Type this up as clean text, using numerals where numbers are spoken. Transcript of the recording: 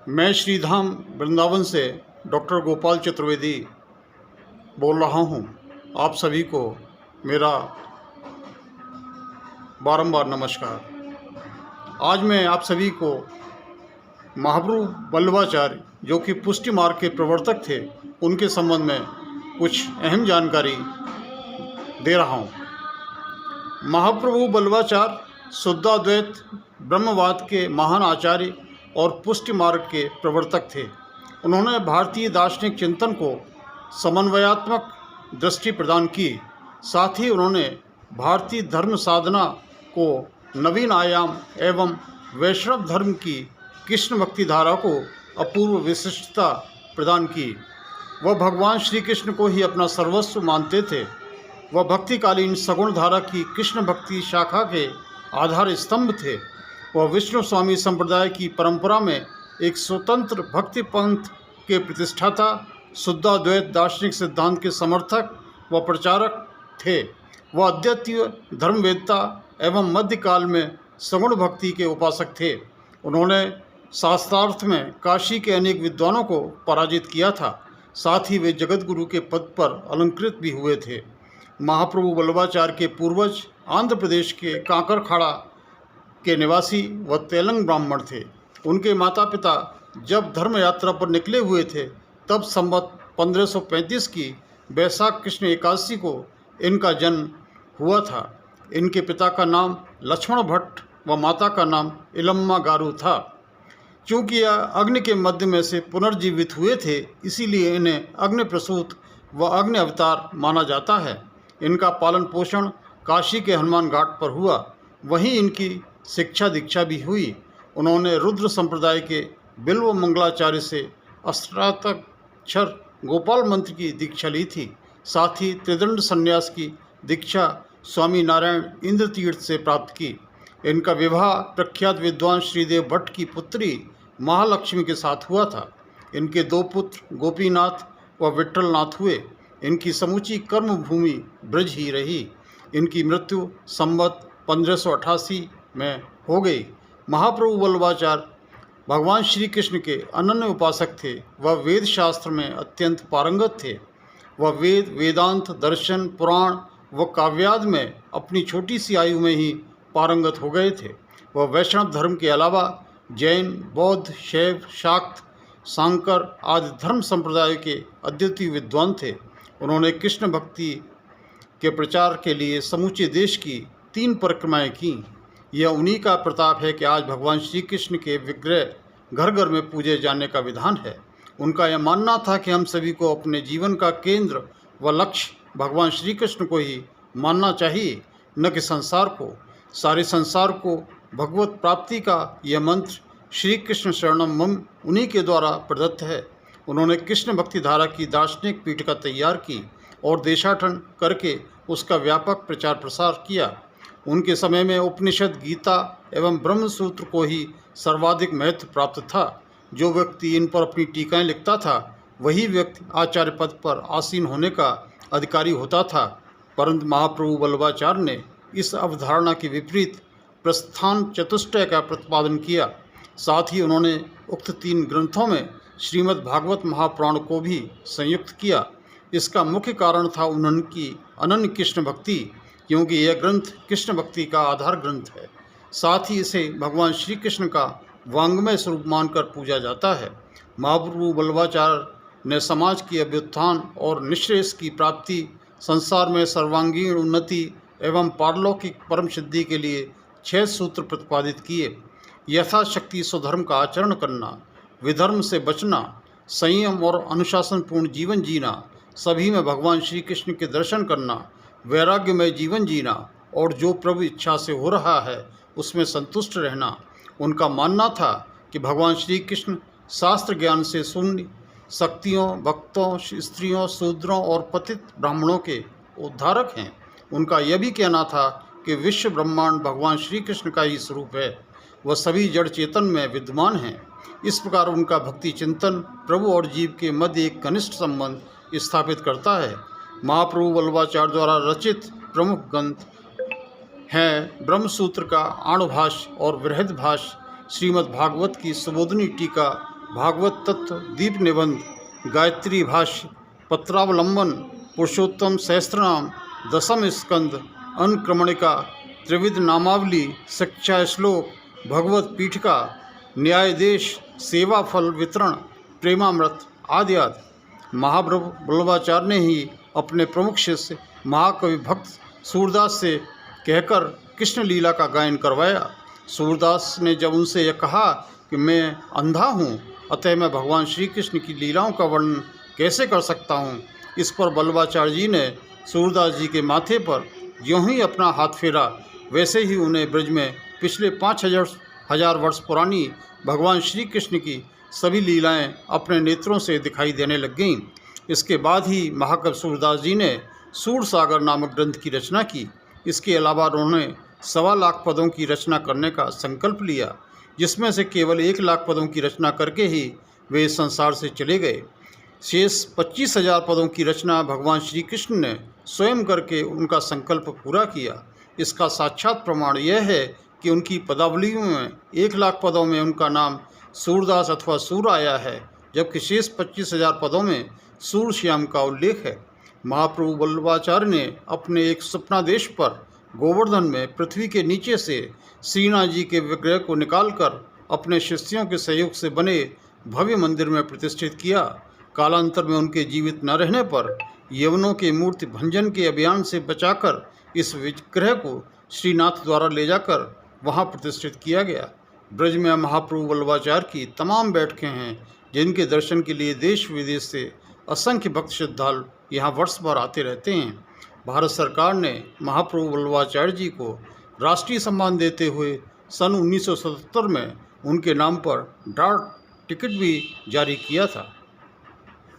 मैं श्रीधाम वृंदावन से डॉक्टर गोपाल चतुर्वेदी बोल रहा हूँ। आप सभी को मेरा बारंबार नमस्कार। आज मैं आप सभी को महाप्रभु वल्लभाचार्य जो कि पुष्टि मार्ग के प्रवर्तक थे, उनके संबंध में कुछ अहम जानकारी दे रहा हूँ। महाप्रभु वल्लभाचार्य शुद्धाद्वैत ब्रह्मवाद के महान आचार्य और पुष्टि मार्ग के प्रवर्तक थे। उन्होंने भारतीय दार्शनिक चिंतन को समन्वयात्मक दृष्टि प्रदान की। साथ ही उन्होंने भारतीय धर्म साधना को नवीन आयाम एवं वैष्णव धर्म की कृष्ण भक्ति धारा को अपूर्व विशिष्टता प्रदान की। वह भगवान श्री कृष्ण को ही अपना सर्वस्व मानते थे। वह भक्तिकालीन सगुण धारा की कृष्ण भक्ति शाखा के आधार स्तंभ थे। वह विष्णु स्वामी संप्रदाय की परंपरा में एक स्वतंत्र भक्ति पंथ के प्रतिष्ठाता, शुद्धाद्वैत दार्शनिक सिद्धांत के समर्थक व प्रचारक थे। वह अद्वितीय धर्मवेत्ता एवं मध्यकाल में सगुण भक्ति के उपासक थे। उन्होंने शास्त्रार्थ में काशी के अनेक विद्वानों को पराजित किया था। साथ ही वे जगत गुरु के पद पर अलंकृत भी हुए थे। महाप्रभु वल्लभाचार्य के पूर्वज आंध्र प्रदेश के काकरखाड़ा के निवासी व तेलंग ब्राह्मण थे। उनके माता पिता जब धर्म यात्रा पर निकले हुए थे, तब संवत 1535 की बैसाख कृष्ण एकादशी को इनका जन्म हुआ था। इनके पिता का नाम लक्ष्मण भट्ट व माता का नाम इलम्मा गारू था। चूँकि यह अग्नि के मध्य में से पुनर्जीवित हुए थे, इसीलिए इन्हें अग्नि प्रसूत व अग्नि अवतार माना जाता है। इनका पालन पोषण काशी के हनुमान घाट पर हुआ। वहीं इनकी शिक्षा दीक्षा भी हुई। उन्होंने रुद्र संप्रदाय के बिल्व मंगलाचार्य से अष्टाक्षर गोपाल मंत्र की दीक्षा ली थी। साथ ही त्रिदंड संन्यास की दीक्षा स्वामी नारायण इंद्र तीर्थ से प्राप्त की। इनका विवाह प्रख्यात विद्वान श्रीदेव भट्ट की पुत्री महालक्ष्मी के साथ हुआ था। इनके दो पुत्र गोपीनाथ व विट्ठलनाथ हुए। इनकी समूची कर्मभूमि ब्रज ही रही। इनकी मृत्यु संवत 1588 में हो गई। महाप्रभु वल्लभाचार्य भगवान श्री कृष्ण के अनन्य उपासक थे। वह वेद शास्त्र में अत्यंत पारंगत थे। वह वेद, वेदांत, दर्शन, पुराण व काव्यादि में अपनी छोटी सी आयु में ही पारंगत हो गए थे। वह वैष्णव धर्म के अलावा जैन, बौद्ध, शैव, शाक्त, सांकर आदि धर्म संप्रदाय के अद्वितीय विद्वान थे। उन्होंने कृष्ण भक्ति के प्रचार के लिए समूचे देश की 3 परिक्रमाएं की। यह उन्हीं का प्रताप है कि आज भगवान श्री कृष्ण के विग्रह घर घर में पूजे जाने का विधान है। उनका यह मानना था कि हम सभी को अपने जीवन का केंद्र व लक्ष्य भगवान श्री कृष्ण को ही मानना चाहिए, न कि संसार को। सारे संसार को भगवत प्राप्ति का यह मंत्र श्री कृष्ण शरणम मम उन्हीं के द्वारा प्रदत्त है। उन्होंने कृष्ण भक्ति धारा की दार्शनिक पीठिका तैयार की और देशाटन करके उसका व्यापक प्रचार प्रसार किया। उनके समय में उपनिषद, गीता एवं ब्रह्मसूत्र को ही सर्वाधिक महत्व प्राप्त था। जो व्यक्ति इन पर अपनी टीकाएं लिखता था, वही व्यक्ति आचार्य पद पर आसीन होने का अधिकारी होता था। परंतु महाप्रभु वल्लभाचार्य ने इस अवधारणा के विपरीत प्रस्थान चतुष्टय का प्रतिपादन किया। साथ ही उन्होंने उक्त 3 ग्रंथों में श्रीमद् भागवत महापुराण को भी संयुक्त किया। इसका मुख्य कारण था उनकी अनन्य कृष्ण भक्ति, क्योंकि यह ग्रंथ कृष्ण भक्ति का आधार ग्रंथ है। साथ ही इसे भगवान श्री कृष्ण का वांग्मय स्वरूप मानकर पूजा जाता है। महाप्रभु वल्लभाचार्य ने समाज की अभ्युत्थान और निःश्रेयस की प्राप्ति, संसार में सर्वांगीण उन्नति एवं पारलौकिक परम सिद्धि के लिए 6 सूत्र प्रतिपादित किए। यथाशक्ति स्वधर्म का आचरण करना, विधर्म से बचना, संयम और अनुशासनपूर्ण जीवन जीना, सभी में भगवान श्री कृष्ण के दर्शन करना, वैराग्यमय जीवन जीना और जो प्रभु इच्छा से हो रहा है उसमें संतुष्ट रहना। उनका मानना था कि भगवान श्री कृष्ण शास्त्र ज्ञान से शून्य, शक्तियों, भक्तों, स्त्रियों, शूद्रों और पतित ब्राह्मणों के उद्धारक हैं। उनका यह भी कहना था कि विश्व ब्रह्मांड भगवान श्री कृष्ण का ही स्वरूप है। वह सभी जड़ चेतन में विद्यमान हैं। इस प्रकार उनका भक्ति चिंतन प्रभु और जीव के मध्य एक घनिष्ठ संबंध स्थापित करता है। महाप्रभु वल्लभाचार्य द्वारा रचित प्रमुख ग्रंथ हैं ब्रह्मसूत्र का आणुभाष्य और बृहद्भाष्य, श्रीमद् भागवत की सुबोधनी टीका भागवत तत्व, दीप निबंध, गायत्री भाष्य, पत्रावलंबन, पुरुषोत्तम सहस्त्रनाम, दशम स्कंद, अनुक्रमणिका, त्रिविध नामावली, शिक्षा श्लोक, भगवत पीठिका, न्यायदेश, सेवा फल वितरण, प्रेमामृत आदि आदि। महाप्रभु वल्लभाचार्य ने ही अपने प्रमुख शिष्य महाकवि भक्त सूरदास से कहकर कृष्ण लीला का गायन करवाया। सूरदास ने जब उनसे यह कहा कि मैं अंधा हूँ, अतः मैं भगवान श्री कृष्ण की लीलाओं का वर्णन कैसे कर सकता हूँ, इस पर वल्लभाचार्य जी ने सूरदास जी के माथे पर यूँ ही अपना हाथ फेरा, वैसे ही उन्हें ब्रज में पिछले 5000 वर्ष पुरानी भगवान श्री कृष्ण की सभी लीलाएं अपने नेत्रों से दिखाई देने लग गईं। इसके बाद ही महाकवि सूरदास जी ने सूरसागर नामक ग्रंथ की रचना की। इसके अलावा उन्होंने 1.25 लाख पदों की रचना करने का संकल्प लिया, जिसमें से केवल 1 लाख पदों की रचना करके ही वे इस संसार से चले गए। शेष 25,000 पदों की रचना भगवान श्री कृष्ण ने स्वयं करके उनका संकल्प पूरा किया। इसका साक्षात प्रमाण यह है कि उनकी पदावलियों में 1 लाख पदों में उनका नाम सूरदास अथवा सूर आया है, जबकि शेष 25,000 पदों में सूरश्याम का उल्लेख है। महाप्रभु वल्लभाचार्य ने अपने एक स्वप्नादेश पर गोवर्धन में पृथ्वी के नीचे से श्रीनाथ जी के विग्रह को निकालकर अपने शिष्यों के सहयोग से बने भव्य मंदिर में प्रतिष्ठित किया। कालांतर में उनके जीवित न रहने पर यवनों के मूर्ति भंजन के अभियान से बचाकर इस विग्रह को श्रीनाथ द्वारा ले जाकर वहां प्रतिष्ठित किया गया। ब्रज में महाप्रभु वल्लभाचार्य की तमाम बैठकें हैं, जिनके दर्शन के लिए देश विदेश से असंख्य भक्त श्रद्धालु यहाँ वर्ष भर आते रहते हैं। भारत सरकार ने महाप्रभु वल्लभाचार्य जी को राष्ट्रीय सम्मान देते हुए सन 1977 में उनके नाम पर डाक टिकट भी जारी किया था।